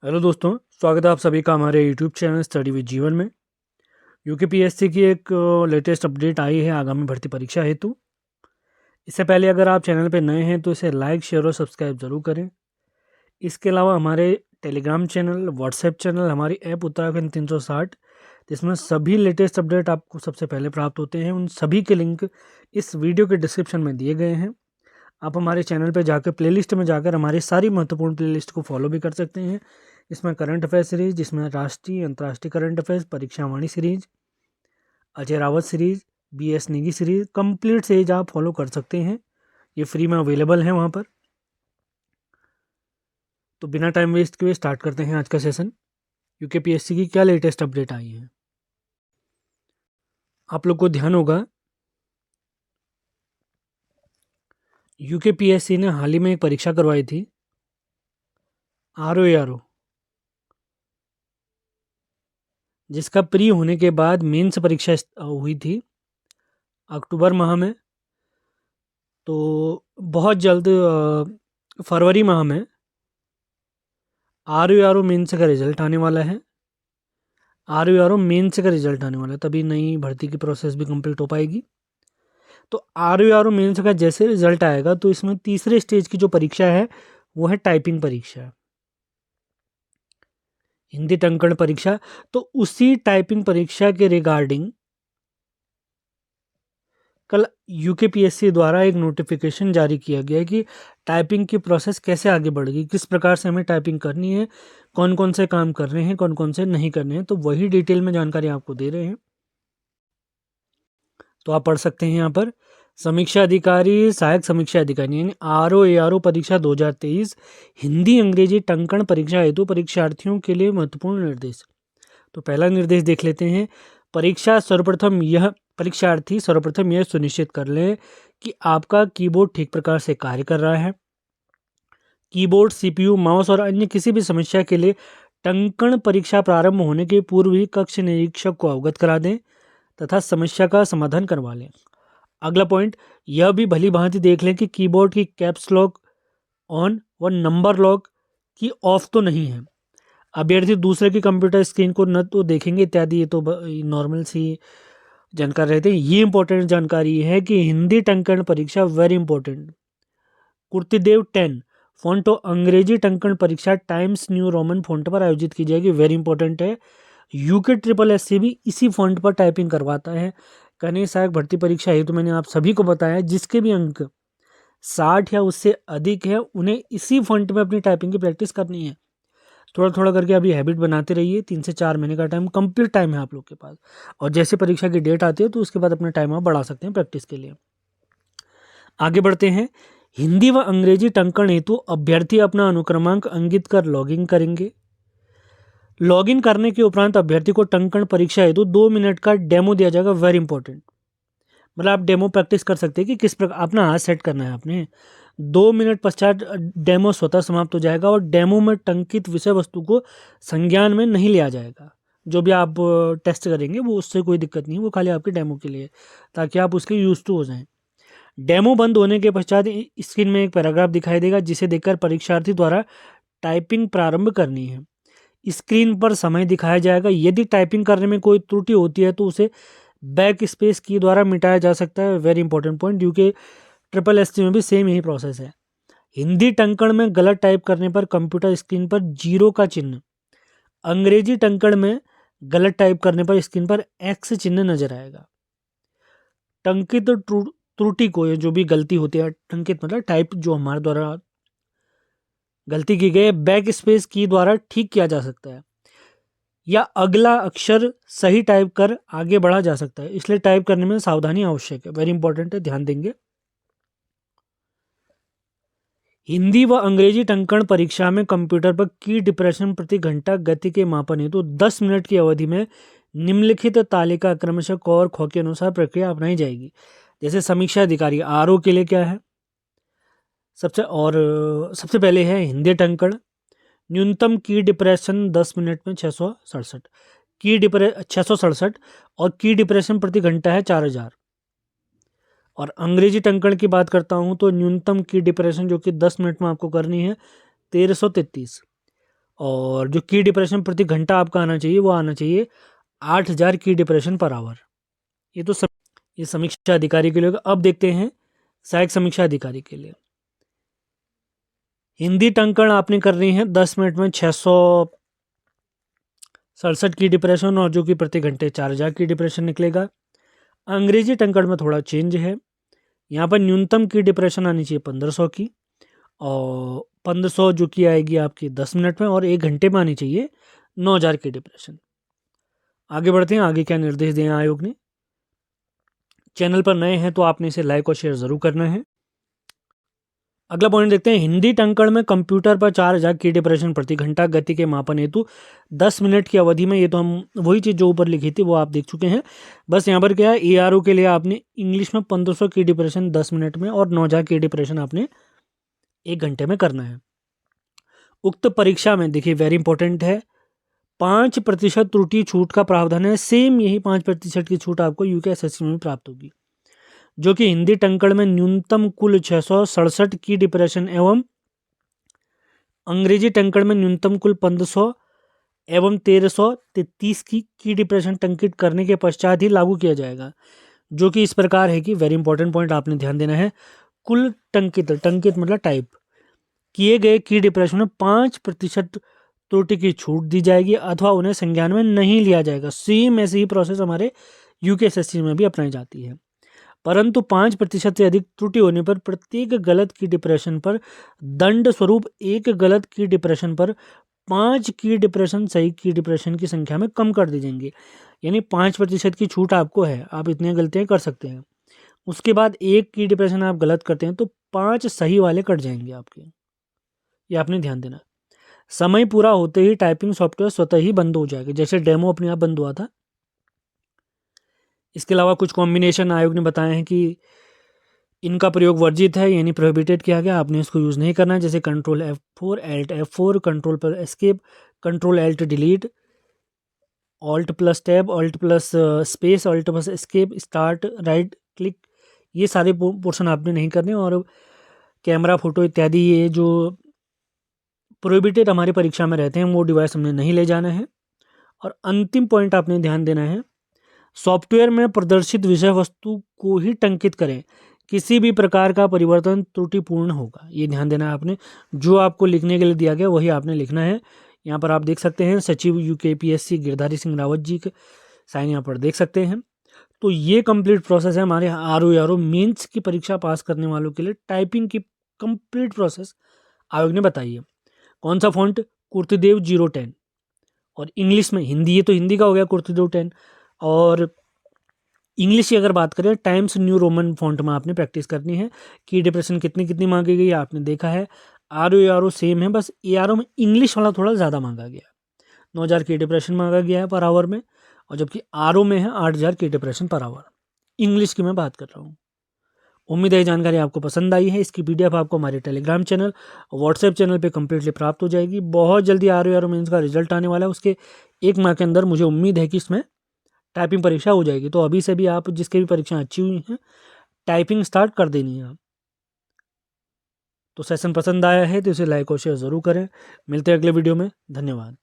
Hello दोस्तों, स्वागत है आप सभी का हमारे यूट्यूब चैनल स्टडी विद जीवन में। यूकेपीएससी की एक लेटेस्ट अपडेट आई है आगामी भर्ती परीक्षा हेतु। इससे पहले अगर आप चैनल पर नए हैं तो इसे लाइक, शेयर और सब्सक्राइब जरूर करें। इसके अलावा हमारे टेलीग्राम चैनल, व्हाट्सएप चैनल, हमारी ऐप उत्तराखंड 360, जिसमें सभी लेटेस्ट अपडेट आपको सबसे पहले प्राप्त होते हैं, उन सभी के लिंक इस वीडियो के डिस्क्रिप्शन में दिए गए हैं। आप हमारे चैनल पर जाकर प्लेलिस्ट में जाकर हमारी सारी महत्वपूर्ण प्लेलिस्ट को फॉलो भी कर सकते हैं। इसमें करंट अफेयर सीरीज, जिसमें राष्ट्रीय अंतर्राष्ट्रीय current affairs, Parikshavani series, Ajay Rawat series, BS Negi series, complete series आप फॉलो कर सकते हैं। ये फ्री में अवेलेबल है वहाँ पर। तो बिना टाइम वेस्ट किए स्टार्ट करते हैं आज का सेशन। यूकेपीएससी की क्या लेटेस्ट अपडेट आई है, आप लोग को ध्यान होगा यूकेपीएससी ने हाल ही में एक परीक्षा करवाई थी, ROARO, जिसका प्री होने के बाद मेंस परीक्षा हुई थी अक्टूबर माह में। तो बहुत जल्द फरवरी माह में ROARO मेंस का रिजल्ट आने वाला है। ROARO मेंस का रिजल्ट आने वाला है, तभी नई भर्ती की प्रोसेस भी कंप्लीट हो पाएगी। तो ROARO मेंस का जैसे रिजल्ट आएगा तो इसमें तीसरे स्टेज की जो परीक्षा है वो है टाइपिंग परीक्षा, हिंदी टंकण परीक्षा। तो उसी टाइपिंग परीक्षा के रिगार्डिंग कल यूकेपीएससी द्वारा एक नोटिफिकेशन जारी किया गया कि टाइपिंग की प्रोसेस कैसे आगे बढ़ेगी, किस प्रकार से हमें टाइपिंग करनी है, कौन कौन से काम करने हैं, कौन कौन से नहीं करने हैं। तो वही डिटेल में जानकारी आपको दे रहे हैं, तो आप पढ़ सकते हैं यहाँ पर। समीक्षा अधिकारी, सहायक समीक्षा अधिकारी यानी ROARO परीक्षा 2023 हिंदी अंग्रेजी टंकण परीक्षा हेतु परीक्षार्थियों के लिए महत्वपूर्ण निर्देश। तो पहला निर्देश देख लेते हैं। परीक्षार्थी सर्वप्रथम यह सुनिश्चित कर ले कि आपका कीबोर्ड ठीक प्रकार से कार्य कर रहा है। कीबोर्ड, CPU, माउस और अन्य किसी भी समस्या के लिए टंकण परीक्षा प्रारंभ होने के पूर्व ही कक्ष निरीक्षक को अवगत करा दें तथा समस्या का समाधान करवा लें। अगला पॉइंट, यह भी भली भांति देख लें कि कीबोर्ड की कैप्स लॉक ऑन व नंबर लॉक की ऑफ तो नहीं है। अभ्यर्थी दूसरे की कंप्यूटर स्क्रीन को न तो देखेंगे इत्यादि, ये तो नॉर्मल सी जानकारी रहते हैं। ये इंपॉर्टेंट जानकारी है कि हिंदी टंकण परीक्षा वेरी इंपॉर्टेंट, कुर्तीदेव 10 फॉन्ट और अंग्रेजी टंकण परीक्षा टाइम्स न्यू रोमन फॉन्ट पर आयोजित की जाएगी, वेरी इंपॉर्टेंट है। UKSSC भी इसी फॉन्ट पर टाइपिंग करवाता है। कन्या सहायक भर्ती परीक्षा है तो मैंने आप सभी को बताया जिसके भी अंक 60 या उससे अधिक है उन्हें इसी फॉन्ट में अपनी टाइपिंग की प्रैक्टिस करनी है। थोड़ा थोड़ा करके अभी हैबिट बनाते रहिए। 3 से 4 महीने का टाइम, कंप्लीट टाइम है आप लोग के पास। और जैसे परीक्षा की डेट आती है तो उसके बाद अपना टाइम आप बढ़ा सकते हैं प्रैक्टिस के लिए। आगे बढ़ते हैं। हिंदी व अंग्रेजी टंकण हेतु अभ्यर्थी अपना अनुक्रमांक अंकित कर लॉगिन करेंगे। लॉगिन करने के उपरांत अभ्यर्थी को टंकण परीक्षा हेतु 2 मिनट का डेमो दिया जाएगा, वेरी इंपॉर्टेंट। मतलब आप डेमो प्रैक्टिस कर सकते हैं कि किस प्रकार अपना हाथ सेट करना है आपने। 2 मिनट पश्चात डेमो स्वतः समाप्त हो जाएगा और डेमो में टंकित विषय वस्तु को संज्ञान में नहीं लिया जाएगा। जो भी आप टेस्ट करेंगे वो उससे कोई दिक्कत नहीं है, वो खाली आपके डेमो के लिए, ताकि आप उसके यूज टू हो जाएं। डेमो बंद होने के पश्चात स्क्रीन में एक पैराग्राफ दिखाई देगा जिसे देखकर परीक्षार्थी द्वारा टाइपिंग प्रारंभ करनी है। स्क्रीन पर समय दिखाया जाएगा। यदि टाइपिंग करने में कोई त्रुटि होती है तो उसे बैक स्पेस की द्वारा मिटाया जा सकता है, वेरी इंपॉर्टेंट पॉइंट, क्योंकि SSC में भी सेम यही प्रोसेस है। हिंदी टंकण में गलत टाइप करने पर कंप्यूटर स्क्रीन पर 0 का चिन्ह, अंग्रेजी टंकण में गलत टाइप करने पर स्क्रीन पर X चिन्ह नजर आएगा। टंकित त्रुटि को, जो भी गलती होती है, टंकित मतलब टाइप जो हमारे द्वारा गलती की गई है, बैक स्पेस की द्वारा ठीक किया जा सकता है या अगला अक्षर सही टाइप कर आगे बढ़ा जा सकता है। इसलिए टाइप करने में सावधानी आवश्यक है, वेरी इंपॉर्टेंट है, ध्यान देंगे। हिंदी व अंग्रेजी टंकण परीक्षा में कंप्यूटर पर की डिप्रेशन प्रति घंटा गति के मापन हेतु 10 मिनट की अवधि में निम्नलिखित तालिका क्रमशः क और ख के अनुसार प्रक्रिया अपनाई जाएगी। जैसे समीक्षा अधिकारी RO के लिए क्या है, सबसे पहले है हिंदी टंकण। न्यूनतम की डिप्रेशन 10 मिनट में 667 667 और की डिप्रेशन प्रति घंटा है 4000। और अंग्रेजी टंकण की बात करता हूं तो न्यूनतम की डिप्रेशन जो कि 10 मिनट में आपको करनी है 1333 और जो की डिप्रेशन प्रति घंटा आपका आना चाहिए वो आना चाहिए 8000 की डिप्रेशन पर आवर। ये तो ये समीक्षा अधिकारी के लिए। अब देखते हैं सहायक समीक्षा अधिकारी के लिए। हिंदी टंकण आपने करनी है 10 मिनट में 667 की डिप्रेशन, और जो कि प्रति घंटे 4000 की डिप्रेशन निकलेगा। अंग्रेजी टंकण में थोड़ा चेंज है, यहाँ पर न्यूनतम की डिप्रेशन आनी चाहिए 1500 की, और 1500 जो कि आएगी आपकी 10 मिनट में, और 1 घंटे में आनी चाहिए 9000 की डिप्रेशन। आगे बढ़ते हैं, आगे क्या निर्देश दिए आयोग ने। चैनल पर नए हैं तो आपने इसे लाइक और शेयर जरूर करना है। अगला पॉइंट देखते हैं, हिंदी टंकण में कंप्यूटर पर 4000 की डिप्रेशन प्रति घंटा गति के मापन हेतु 10 मिनट की अवधि में। ये तो हम वही चीज़ जो ऊपर लिखी थी वो आप देख चुके हैं। बस यहाँ पर क्या है, ARO के लिए आपने इंग्लिश में 1500 की डिप्रेशन 10 मिनट में और 9000 की डिप्रेशन आपने 1 घंटे में करना है। उक्त परीक्षा में देखिए वेरी इंपॉर्टेंट है, 5% त्रुटि छूट का प्रावधान है। सेम यही 5% की छूट आपको UKSSC में प्राप्त होगी, जो कि हिंदी टंकण में न्यूनतम कुल 667 की डिप्रेशन एवं अंग्रेजी टंकण में न्यूनतम कुल 1500 एवं 1333 की डिप्रेशन टंकित करने के पश्चात ही लागू किया जाएगा, जो कि इस प्रकार है कि वेरी इंपॉर्टेंट पॉइंट आपने ध्यान देना है। कुल टंकित मतलब टाइप किए गए की डिप्रेशन में 5% त्रुटि की छूट दी जाएगी अथवा उन्हें संज्ञान में नहीं लिया जाएगा। सेम ऐसे ही प्रोसेस हमारे UKSSC में भी अपनाई जाती है, परंतु 5% से अधिक त्रुटि होने पर प्रत्येक गलत की डिप्रेशन पर दंड स्वरूप एक गलत की डिप्रेशन पर 5 की डिप्रेशन सही की डिप्रेशन की संख्या में कम कर दी जाएंगे। यानी 5% की छूट आपको है, आप इतनी गलतियां कर सकते हैं। उसके बाद एक की डिप्रेशन आप गलत करते हैं तो 5 सही वाले कट जाएंगे आपके, ये आपने ध्यान देना। समय पूरा होते ही टाइपिंग सॉफ्टवेयर स्वतः ही बंद हो जाएगा, जैसे डेमो अपने आप बंद हुआ था। इसके अलावा कुछ कॉम्बिनेशन आयोग ने बताए हैं कि इनका प्रयोग वर्जित है, यानी प्रोहिबिटेड किया गया, आपने इसको यूज़ नहीं करना है। जैसे control F4, Alt F4, control पर escape, control Alt delete, alt plus tab, alt plus space, alt plus escape, start, right click, ये सारे पोर्शन आपने नहीं करने। और कैमरा, फोटो इत्यादि ये जो प्रोहिबिटेड हमारी परीक्षा में रहते हैं वो डिवाइस हमने नहीं ले जाना है। और अंतिम पॉइंट आपने ध्यान देना है, सॉफ्टवेयर में प्रदर्शित विषय वस्तु को ही टंकित करें, किसी भी प्रकार का परिवर्तन त्रुटिपूर्ण होगा। ये ध्यान देना है आपने, जो आपको लिखने के लिए दिया गया वही आपने लिखना है। यहाँ पर आप देख सकते हैं सचिव UKPSC गिरधारी सिंह रावत जी के साइन यहाँ पर देख सकते हैं। तो ये कंप्लीट प्रोसेस है हमारे RO मेंस की परीक्षा पास करने वालों के लिए। टाइपिंग की कंप्लीट प्रोसेस आयोग ने बताई है। कौन सा फॉन्ट, कुर्तदेव 010, और इंग्लिश में हिंदी, ये तो हिंदी का हो गया कुर्तदेव 10, और इंग्लिश की अगर बात करें टाइम्स न्यू रोमन फॉन्ट में आपने प्रैक्टिस करनी है। की डिप्रेशन कितनी मांगी गई आपने देखा है। RO सेम है, बस ARO में इंग्लिश वाला थोड़ा ज़्यादा मांगा गया, 9000 की डिप्रेशन मांगा गया है पर आवर में, और जबकि RO में है 8000 की डिप्रेशन पर आवर। इंग्लिश की मैं बात कर रहा हूँ। उम्मीद है ये जानकारी आपको पसंद आई है। इसकी PDF आपको हमारे टेलीग्राम चैनल और व्हाट्सएप चैनल पे कम्प्लीटली प्राप्त हो जाएगी। बहुत जल्दी RO मेंस का रिजल्ट आने वाला है, उसके 1 माह के अंदर मुझे उम्मीद है कि इसमें टाइपिंग परीक्षा हो जाएगी। तो अभी से भी आप जिसके भी परीक्षा अच्छी हुई हैं टाइपिंग स्टार्ट कर देनी है। तो सेशन पसंद आया है तो इसे लाइक और शेयर ज़रूर करें। मिलते हैं अगले वीडियो में, धन्यवाद।